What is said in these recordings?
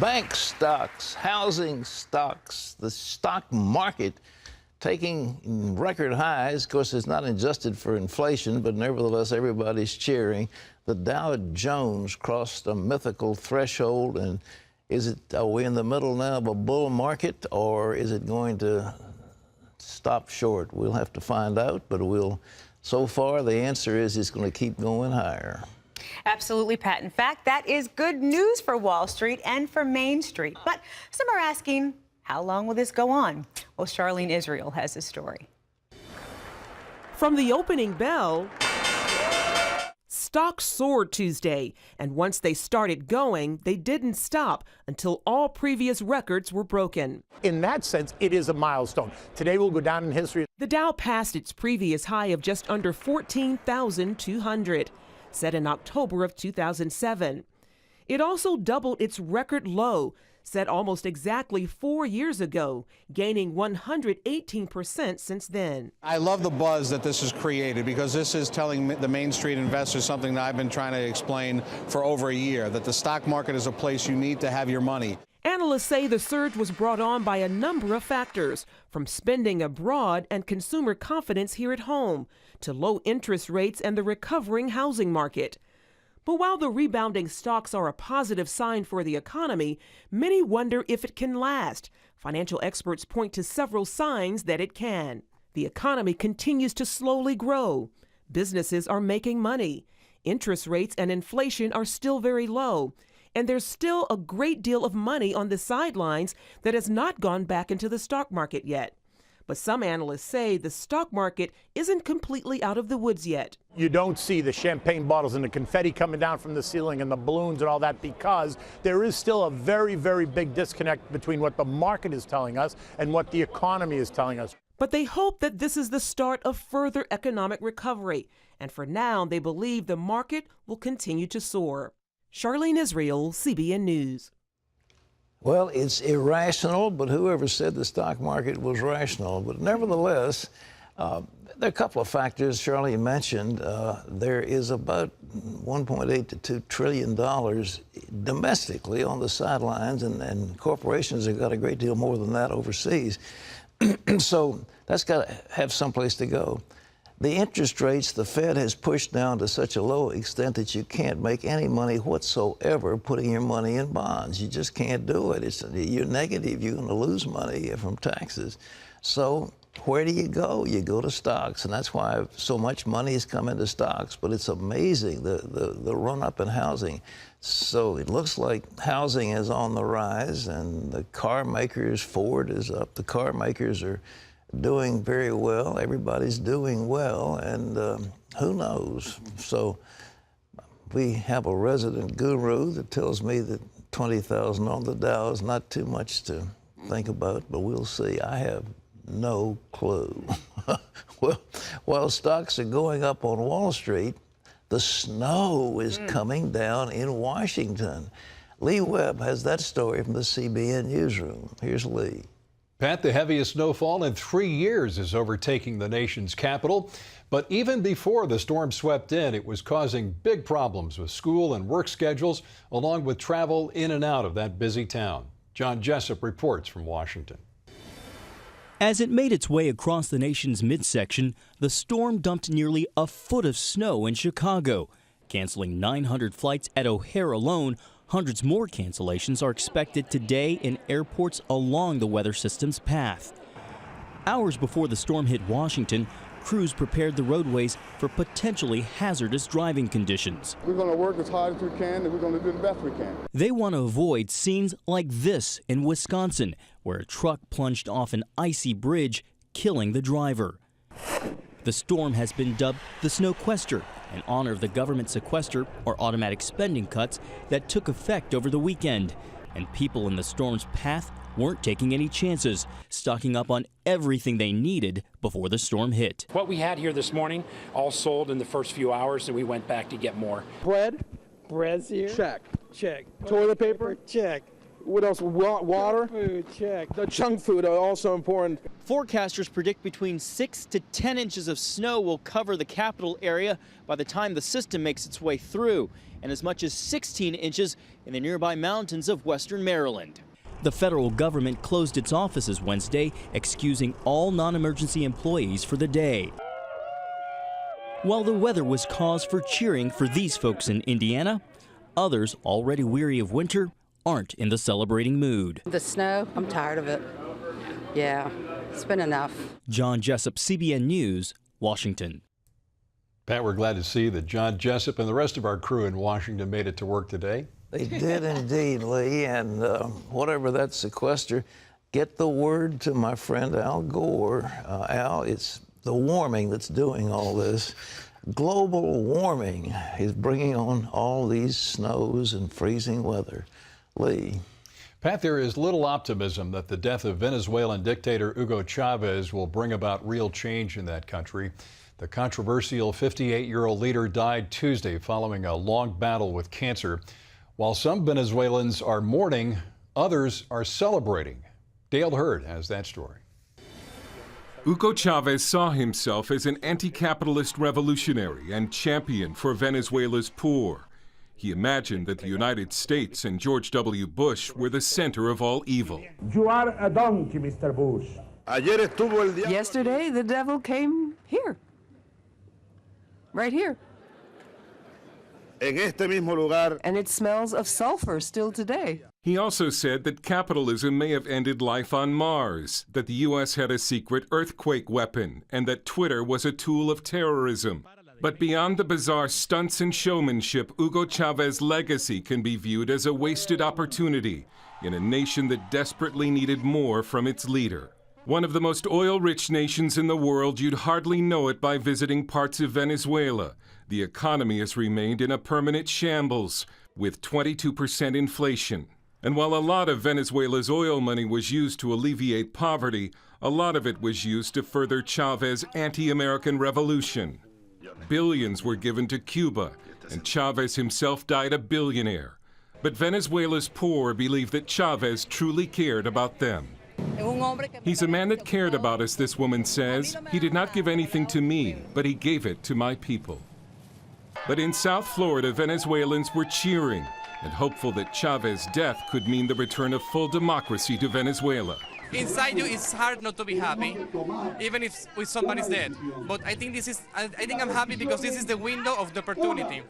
Bank stocks, housing stocks, the stock market taking record highs. Of course, it's not adjusted for inflation, but nevertheless, everybody's cheering. The Dow Jones crossed a mythical threshold, and are we in the middle now of a bull market, or is it going to stop short? We'll have to find out, but so far, the answer is it's going to keep going higher. Absolutely, Pat. In fact, that is good news for Wall Street and for Main Street. But some are asking, how long will this go on? Well, Charlene Israel has the story. From the opening bell, stocks soared Tuesday, and once they started going, they didn't stop until all previous records were broken. In that sense, it is a milestone. Today will go down in history. The Dow passed its previous high of just under 14,200, set in October of 2007. It also doubled its record low, set almost exactly 4 years ago, gaining 118% since then. I love the buzz that this has created, because this is telling the Main Street investors something that I've been trying to explain for over a year, that the stock market is a place you need to have your money. Analysts say the surge was brought on by a number of factors, from spending abroad and consumer confidence here at home, to low interest rates and the recovering housing market. But while the rebounding stocks are a positive sign for the economy, many wonder if it can last. Financial experts point to several signs that it can. The economy continues to slowly grow. Businesses are making money. Interest rates and inflation are still very low. And there's still a great deal of money on the sidelines that has not gone back into the stock market yet. But some analysts say the stock market isn't completely out of the woods yet. You don't see the champagne bottles and the confetti coming down from the ceiling and the balloons and all that, because there is still a very, very big disconnect between what the market is telling us and what the economy is telling us. But they hope that this is the start of further economic recovery. And for now, they believe the market will continue to soar. Charlene Israel, CBN News. Well, it's irrational, but whoever said the stock market was rational? But nevertheless, there are a couple of factors Charlene mentioned. There is about $1.8 to $2 trillion domestically on the sidelines, and corporations have got a great deal more than that overseas. So that's got to have someplace to go. The interest rates the Fed has pushed down to such a low extent that you can't make any money whatsoever putting your money in bonds. You just can't do it. You're negative. You're going to lose money from taxes. So where do you go? You go to stocks, and that's why so much money has come into stocks. But it's amazing, the run-up in housing. So it looks like housing is on the rise, and the car makers, Ford is up. The car makers are doing very well. Everybody's doing well, and who knows? So we have a resident guru that tells me that 20,000 on the Dow is not too much to think about, but we'll see. I have no clue. Well, while stocks are going up on Wall Street, the snow is coming down in Washington. Lee Webb has that story from the CBN newsroom. Here's Lee. Pat, the heaviest snowfall in 3 years is overtaking the nation's capital. But even before the storm swept in, it was causing big problems with school and work schedules, along with travel in and out of that busy town. John Jessup reports from Washington. As it made its way across the nation's midsection, the storm dumped nearly a foot of snow in Chicago, canceling 900 flights at O'Hare alone. Hundreds more cancellations are expected today in airports along the weather system's path. Hours before the storm hit Washington, crews prepared the roadways for potentially hazardous driving conditions. We're going to work as hard as we can, and we're going to do the best we can. They want to avoid scenes like this in Wisconsin, where a truck plunged off an icy bridge, killing the driver. The storm has been dubbed the Snowquester, in honor of the government sequester or automatic spending cuts that took effect over the weekend. And people in the storm's path weren't taking any chances, stocking up on everything they needed before the storm hit. What we had here this morning all sold in the first few hours, and we went back to get more. Bread's here. Check. Check. Toilet paper? Check. What else? Water? Food, check. The junk food are also important. Forecasters predict between 6 to 10 inches of snow will cover the capital area by the time the system makes its way through, and as much as 16 inches in the nearby mountains of western Maryland. The federal government closed its offices Wednesday, excusing all non-emergency employees for the day. While the weather was cause for cheering for these folks in Indiana, others, already weary of winter, aren't in the celebrating mood. The snow, I'm tired of it. Yeah, it's been enough. John Jessup, CBN News, Washington. Pat, we're glad to see that John Jessup and the rest of our crew in Washington made it to work today. They did indeed, Lee, and whatever that sequester, get the word to my friend Al Gore. Al, it's the warming that's doing all this. Global warming is bringing on all these snows and freezing weather. Lee. Pat, there is little optimism that the death of Venezuelan dictator Hugo Chavez will bring about real change in that country. The controversial 58-year-old leader died Tuesday following a long battle with cancer. While some Venezuelans are mourning, others are celebrating. Dale Hurd has that story. Hugo Chavez saw himself as an anti-capitalist revolutionary and champion for Venezuela's poor. He imagined that the United States and George W. Bush were the center of all evil. You are a donkey, Mr. Bush. Yesterday, the devil came here. Right here. En este mismo lugar. And it smells of sulfur still today. He also said that capitalism may have ended life on Mars, that the U.S. had a secret earthquake weapon, and that Twitter was a tool of terrorism. But beyond the bizarre stunts and showmanship, Hugo Chavez's legacy can be viewed as a wasted opportunity in a nation that desperately needed more from its leader. One of the most oil-rich nations in the world, you'd hardly know it by visiting parts of Venezuela. The economy has remained in a permanent shambles, with 22% inflation. And while a lot of Venezuela's oil money was used to alleviate poverty, a lot of it was used to further Chavez's anti-American revolution. Billions were given to Cuba, and Chavez himself died a billionaire. But Venezuela's poor believe that Chavez truly cared about them. He's a man that cared about us, this woman says. He did not give anything to me, but he gave it to my people. But in South Florida, Venezuelans were cheering and hopeful that Chavez's death could mean the return of full democracy to Venezuela. Inside you, it's hard not to be happy, even if somebody's dead. But I think I'm happy because this is the window of the opportunity.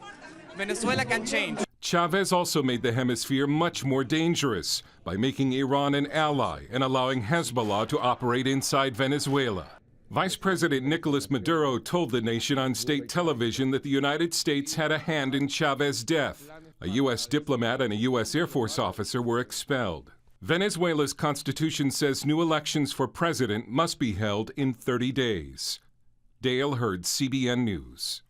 Venezuela can change. Chavez also made the hemisphere much more dangerous by making Iran an ally and allowing Hezbollah to operate inside Venezuela. Vice President Nicolas Maduro told the nation on state television that the United States had a hand in Chavez's death. A U.S. diplomat and a U.S. Air Force officer were expelled. Venezuela's constitution says new elections for president must be held in 30 days. Dale Hurd, CBN News.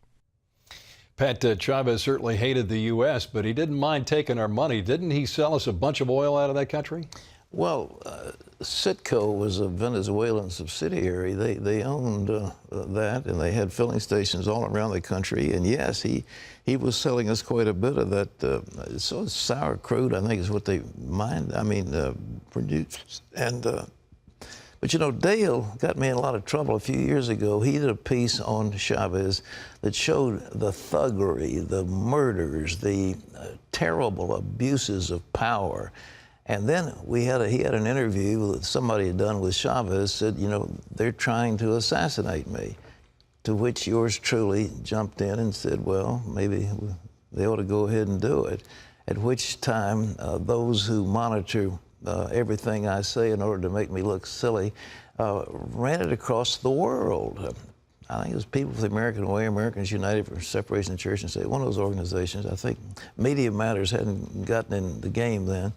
Pat, Chavez certainly hated the U.S., but he didn't mind taking our money. Didn't he sell us a bunch of oil out of that country? Well, Citgo was a Venezuelan subsidiary. They owned that, and they had filling stations all around the country. And yes, he was selling us quite a bit of that sour crude, I think is what they produced. And but you know, Dale got me in a lot of trouble a few years ago. He did a piece on Chavez that showed the thuggery, the murders, the terrible abuses of power. And then he had an interview that somebody had done with Chavez, said, you know, they're trying to assassinate me. To which yours truly jumped in and said, well, maybe they ought to go ahead and do it. At which time, those who monitor everything I say in order to make me look silly ran it across the world. I think it was People for the American Way, Americans United for Separation of Church and State, one of those organizations. I think Media Matters hadn't gotten in the game then.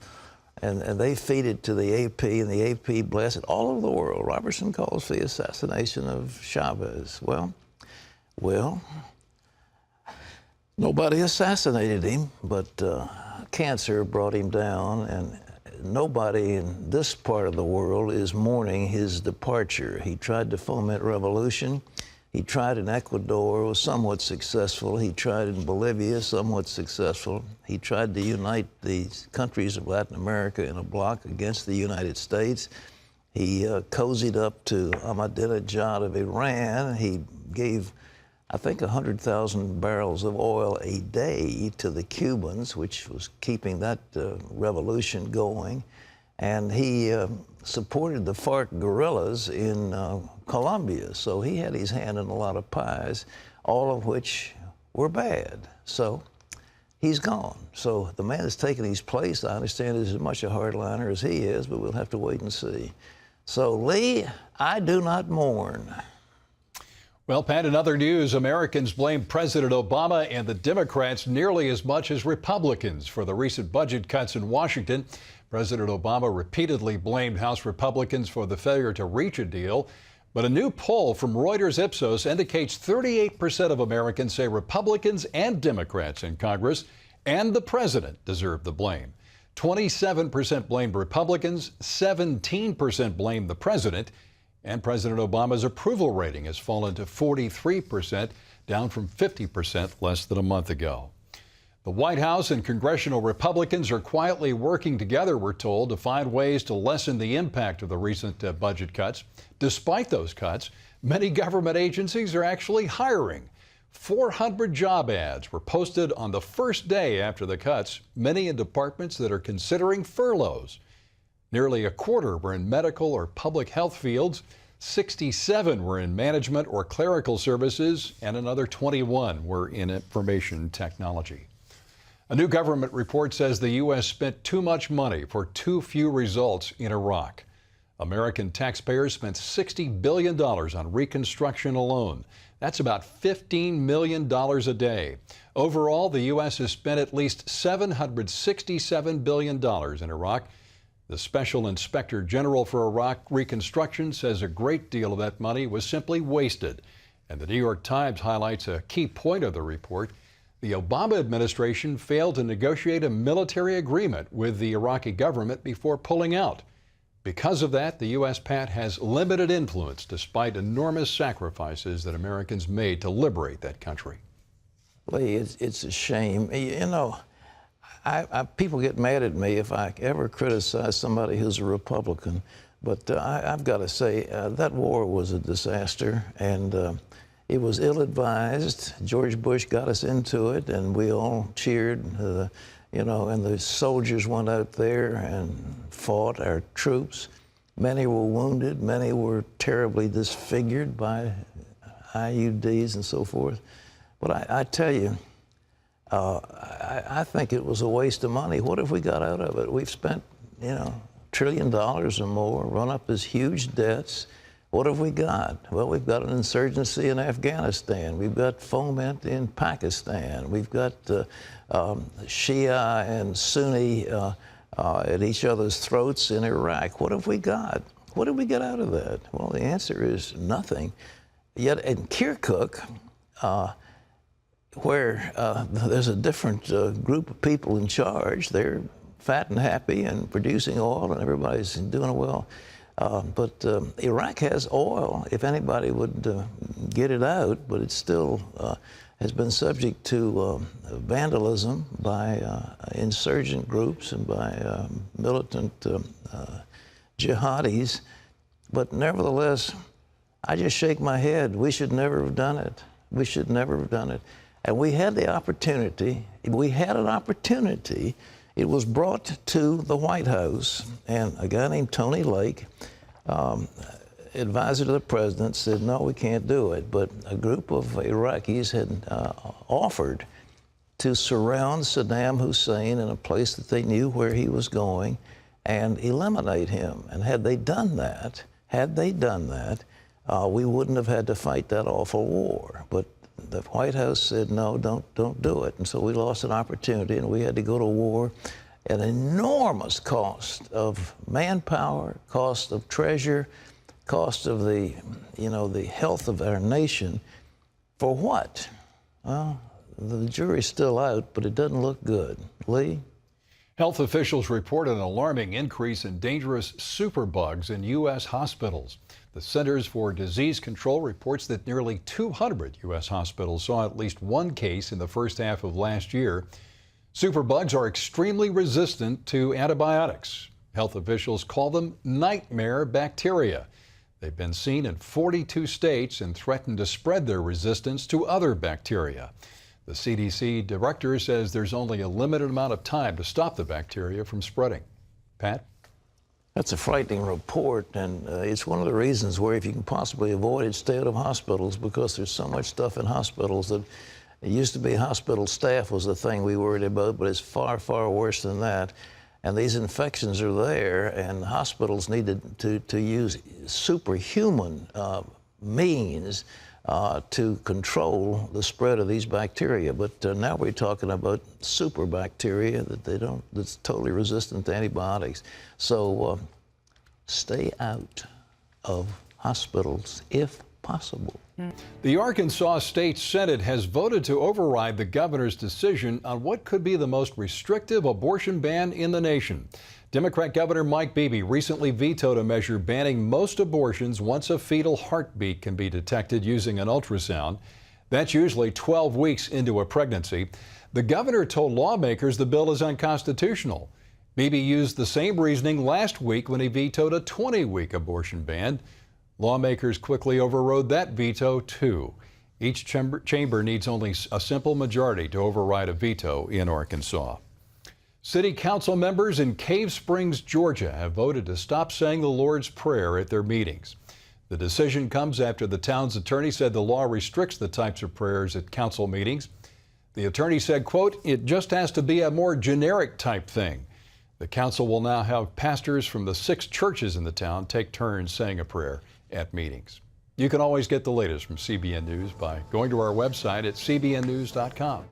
And they feed it to the AP, and the AP blasts it all over the world. Robertson calls for the assassination of Chavez. Well, nobody assassinated him, but cancer brought him down, and nobody in this part of the world is mourning his departure. He tried to foment revolution. He tried in Ecuador, was somewhat successful. He tried in Bolivia, somewhat successful. He tried to unite the countries of Latin America in a bloc against the United States. He cozied up to Ahmadinejad of Iran. He gave, I think, 100,000 barrels of oil a day to the Cubans, which was keeping that revolution going. And he supported the FARC guerrillas in Colombia. So he had his hand in a lot of pies, all of which were bad. So he's gone. So the man that's taken his place, I understand, is as much a hardliner as he is, but we'll have to wait and see. So, Lee, I do not mourn. Well, Pat, in other news, Americans blame President Obama and the Democrats nearly as much as Republicans for the recent budget cuts in Washington. President Obama repeatedly blamed House Republicans for the failure to reach a deal. But a new poll from Reuters Ipsos indicates 38% of Americans say Republicans and Democrats in Congress and the president deserve the blame. 27% blamed Republicans, 17% blamed the president, and President Obama's approval rating has fallen to 43%, down from 50% less than a month ago. The White House and congressional Republicans are quietly working together, we're told, to find ways to lessen the impact of the recent budget cuts. Despite those cuts, many government agencies are actually hiring. 400 job ads were posted on the first day after the cuts, many in departments that are considering furloughs. Nearly a quarter were in medical or public health fields, 67 were in management or clerical services, and another 21 were in information technology. A new government report says the U.S. spent too much money for too few results in Iraq. American taxpayers spent $60 billion on reconstruction alone. That's about $15 million a day. Overall, the U.S. has spent at least $767 billion in Iraq. The Special Inspector General for Iraq Reconstruction says a great deal of that money was simply wasted. And the New York Times highlights a key point of the report. The Obama administration failed to negotiate a military agreement with the Iraqi government before pulling out. Because of that, the U.S., Pat, has limited influence despite enormous sacrifices that Americans made to liberate that country. Lee, it's a shame. You know, people get mad at me if I ever criticize somebody who's a Republican, but I've got to say that war was a disaster, and it was ill-advised. George Bush got us into it, and we all cheered, you know, and the soldiers went out there and fought, our troops. Many were wounded. Many were terribly disfigured by IUDs and so forth. But I tell you, I think it was a waste of money. What have we got out of it? We've spent, you know, $1 trillion or more, run up these huge debts. What have we got? Well, we've got an insurgency in Afghanistan. We've got foment in Pakistan. We've got Shia and Sunni at each other's throats in Iraq. What have we got? What did we get out of that? Well, the answer is nothing. Yet in Kirkuk, where there's a different group of people in charge, they're fat and happy and producing oil, and everybody's doing well. But Iraq has oil, if anybody would get it out, but it still has been subject to vandalism by insurgent groups and by militant jihadis. But nevertheless, I just shake my head. We should never have done it. We should never have done it. And we had the opportunity. We had an opportunity. It was brought to the White House, and a guy named Tony Lake, advisor to the president, said, no, we can't do it. But a group of Iraqis had offered to surround Saddam Hussein in a place that they knew where he was going and eliminate him. And had they done that, we wouldn't have had to fight that awful war. But the White House said, no, don't do it. And so we lost an opportunity, and we had to go to war at an enormous cost of manpower, cost of treasure, cost of the, you know, the health of our nation. For what? Well, the jury's still out, but it doesn't look good. Lee? Health officials report an alarming increase in dangerous superbugs in U.S. hospitals. The Centers for Disease Control reports that nearly 200 U.S. hospitals saw at least one case in the first half of last year. Superbugs are extremely resistant to antibiotics. Health officials call them nightmare bacteria. They've been seen in 42 states and threaten to spread their resistance to other bacteria. The CDC director says there's only a limited amount of time to stop the bacteria from spreading. Pat? That's a frightening report, and it's one of the reasons where if you can possibly avoid it, stay out of hospitals, because there's so much stuff in hospitals that it used to be hospital staff was the thing we worried about, but it's far, far worse than that. And these infections are there, and hospitals needed to use superhuman means to control the spread of these bacteria. But now we're talking about super bacteria that's totally resistant to antibiotics. So stay out of hospitals if possible. The Arkansas State Senate has voted to override the governor's decision on what could be the most restrictive abortion ban in the nation. Democrat Governor Mike Beebe recently vetoed a measure banning most abortions once a fetal heartbeat can be detected using an ultrasound. That's usually 12 weeks into a pregnancy. The governor told lawmakers the bill is unconstitutional. Beebe used the same reasoning last week when he vetoed a 20-week abortion ban. Lawmakers quickly overrode that veto, too. Each chamber needs only a simple majority to override a veto in Arkansas. City council members in Cave Springs, Georgia, have voted to stop saying the Lord's Prayer at their meetings. The decision comes after the town's attorney said the law restricts the types of prayers at council meetings. The attorney said, quote, "It just has to be a more generic type thing." The council will now have pastors from the 6 churches in the town take turns saying a prayer at meetings. You can always get the latest from CBN News by going to our website at cbnnews.com.